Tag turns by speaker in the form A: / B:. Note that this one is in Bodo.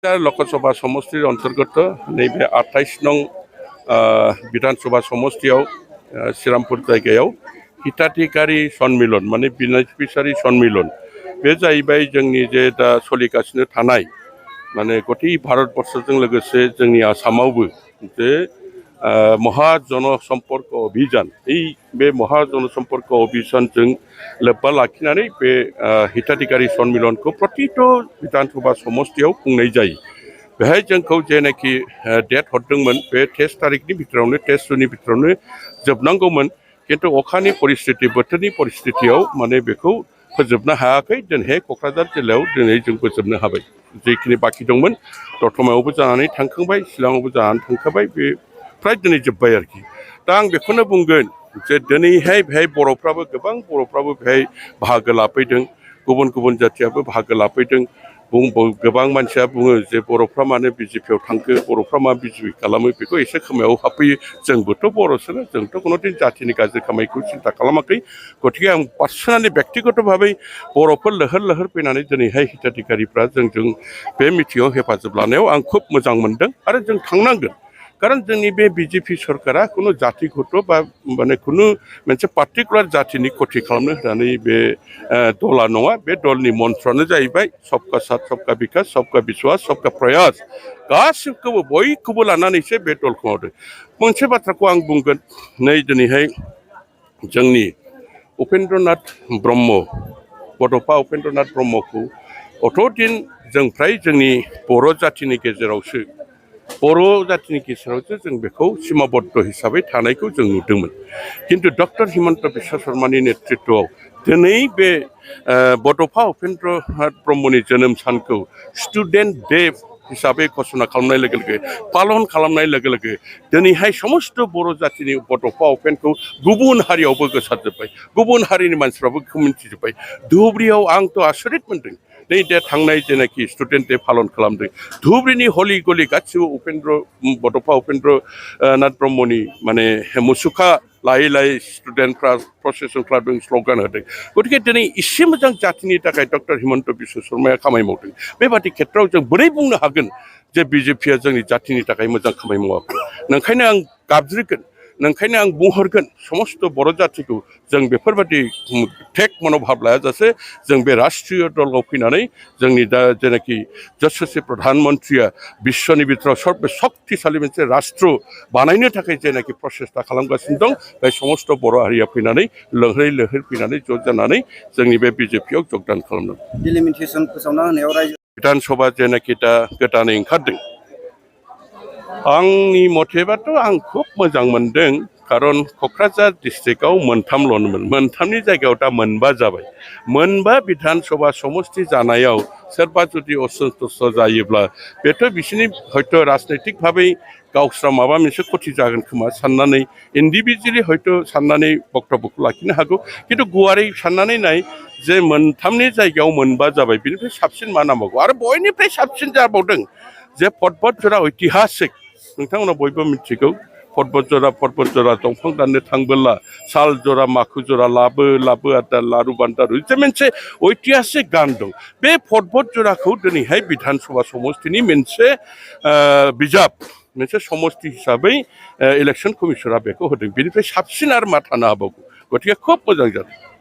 A: लकसभा समष्टिर अंतर्गत नैबे 28 नं विधानसभा समष्टियाव श्रीरामपुर जायगायाव हिताधिकारी सन्मिलन माने बेनिफिसियारि सन्मिलन बे जाहैबाय जोंनि जे दा सोलिगासिनो थानाय माने गथै भारतबर्षजों लोगोसे जोंनि आसामावबो जे महाजनसम्पर्क अभियान बे महाजनसम्पर्क अभियानजों लोब्बा लाखिनानै बे हिताधिकारी सन्मिलनखौ प्रतिथ' विधानसभा समष्टियाव खुंनाय जायो। बेहाय जोंखौ जेनाखि डेट हरदोंमोन बे 23 तारिखनि भितरावनो 23 जुननि भितरावनो जोबनांगौमोन किन्तु अखानि परिस्थिति बोथोरनि परिस्थितियाव माने बेखौ फोजोबनो हायाखै। दिनैहाय क'क्राझार जिल्लायाव दिनै जों फोजोबनो हाबाय। जेखिनि बाखि दंमोन दतमायावबो जानानै थांखांबाय, शिलंआवबो जानानै थांखाबाय, बे फ्राय दिनै जोब्बाय आरोखि। दा आं बेखौनो बुंगोन जे दिनैहाय बेहाय बर'फ्राबो गोबां बर'फ्राबो बेहाय बाहागो लाफैदों, गुबुन गुबुन जाथियाबो बाहागो लाफैदों। गोबां मानसिया बुङो जे बर'फ्रा मानो बिजेपियाव थांखो, बर'फ्रा मा बिजेपि खालामो, बेखौ एसे खोमायाव हाबफैयो। जोंबोथ' बर'सोना, जोंथ' कुनुदिन जातिनि गाज्रि खामानिखौ सिन्ता खालामाखै। गतिके आं पार्सनेलि बेक्तिगत भाबै बर'फोर लैहोर लैहोर फैनानै दिनैहाय हिताधिकारिफ्रा जोंजों बे मिटिङाव हेफाजाब लानायाव आं खुब मोजां मोनदों आरो जों थांनांगोन। कारण जोंनि बे बिजेपि सरकारा कुनु जातिगत बा माने कुनु मोनसे पार्टिकुलार जातिनि खति खालामनो होननानै बे दला नङा। बे दलनि मन्त्रआनो जाहैबाय सबका साथ सबका बिकास सबका बिश्वास सबका प्रयास। गासिबखौबो बयखौबो लानानैसो बे दलखौ मावदों। मोनसे बाथ्राखौ आं बुंगोन, नै दिनैहाय जोंनि उपेन्द्रनाथ ब्रह्म, बड'फा उपेन्द्रनाथ ब्रह्मखौ अतदिन जों फ्राय जोंनि बर' जातिनि गेजेरावसो जों बेखौ सिमाबद्ध हिसाबै थानायखौ जों नुदोंमोन। किन्तु डक्टर हिमन्त बिश्व शर्मानि नेतृत्वआव दिनै बे बड'फा उपेन्द्रनाथ ब्रह्मनि जोनोम सानखौ स्टुडेन्ट डे हिसाबै घोषणा खालामनाय लोगो लोगो पालन खालामनाय लोगो लोगो दिनैहाय समस्त बर' जातिनि बड'फा उपेनखौ गुबुन हारियावबो गोसारजोब्बाय, गुबुन हारिनि मानसिफ्राबो बेखौ मिन्थिजोब्बाय। धुबुरीयाव आंथ' आसरित मोन्दों। नै दे थांनाय जेनाखि स्टुडेन्ट डे पालन खालामदों, धुबुरीनि हलि गलि गासिबो बड'फा उपेन्द्रनाथ ब्रह्मनि माने मुसुखा लायै लायै स्टुडेन्टफ्रा प्रसेसन खालामदों, स्ल'गान होदों। गतिके दिनै एसे मोजां जातिनि थाखाय डक्टर हिमन्त बिश्व शर्माया खामानि मावदों। बेबादि खेत्रआव जों बोरै बुंनो हागोन जे बिजेपिया जोंनि जातिनि थाखाय मोजां खामानि मावाखै? नंखायनो आं गाबज्रिगोन, नंखायनो आं बुंहरगोन समस्त बर' जातिखौ जों बेफोरबादि टेक मन'भाब लायाजासे जों बे राष्ट्रीय दलाव फैनानै जोंनि दा जेनाखि यशस्वी प्रधान मन्त्रिया बिश्वनि बिथोराव सर्ब शक्तिशाली मोनसे राष्ट्र बानायनो थाखाय जेनाखि प्रसेस्ता खालामगासिनो दं, बे समस्त बर' हारिया फैनानै लैहोर लैहोर फैनानै ज' जानानै जोंनि बे बिजेपियाव जगदान खालामदों।
B: डिलिमिटेसन फोसावना होनायाव रायजो
A: विधानसभा जेनाखि दा गोदानै ओंखारदों, आंनि मथेबाथ' आं खुब मोजां मोनदों। खारन क'क्राझार डिस्ट्रिक्टआव मोनथामल'मोन, मोनथामनि जायगायाव दा मोनबा जाबाय। मोनबा विधानसभा समष्टि जानायाव सोरबा जुदि असन्तुष्ट जायोब्ला बेथ' बिसोरनि हयथ' राजनैतिक भाबै गावस्रा माबा मोनसे खथि जागोन खोमा साननानै इन्डिभिजुवेलि हयथ' साननानै बक्तब्यखौ लाखिनो हागौ। खिन्थु गुवारै साननानै नाय जे मोनथामनि जायगायाव मोनबा जाबाय, बिनिफ्राय साबसिन मा नांबावगौ? आरो बयनिफ्राय साबसिन जाबावदों जे पर्बत जरा ऐतिहासिक, नोंथांमोना बयबो मिथिगौ। पर्बत जरा दंफां दाननो थांबोला साल जरा माखु जरा लाबो आदा लारु बान्दारु, जे मोनसे ऐतिहासिक गान दं। बे पर्बत जराखौ दिनैहाय विधानसभा समष्टिनि मोनसे बिजाब, मोनसे समष्टि हिसाबै इलेक्सन कमिसना बेखौ होदों। बेनिफ्राय साबसिन आरो मा थानो हाबावगौ? गतिके खुब मोजां जादों।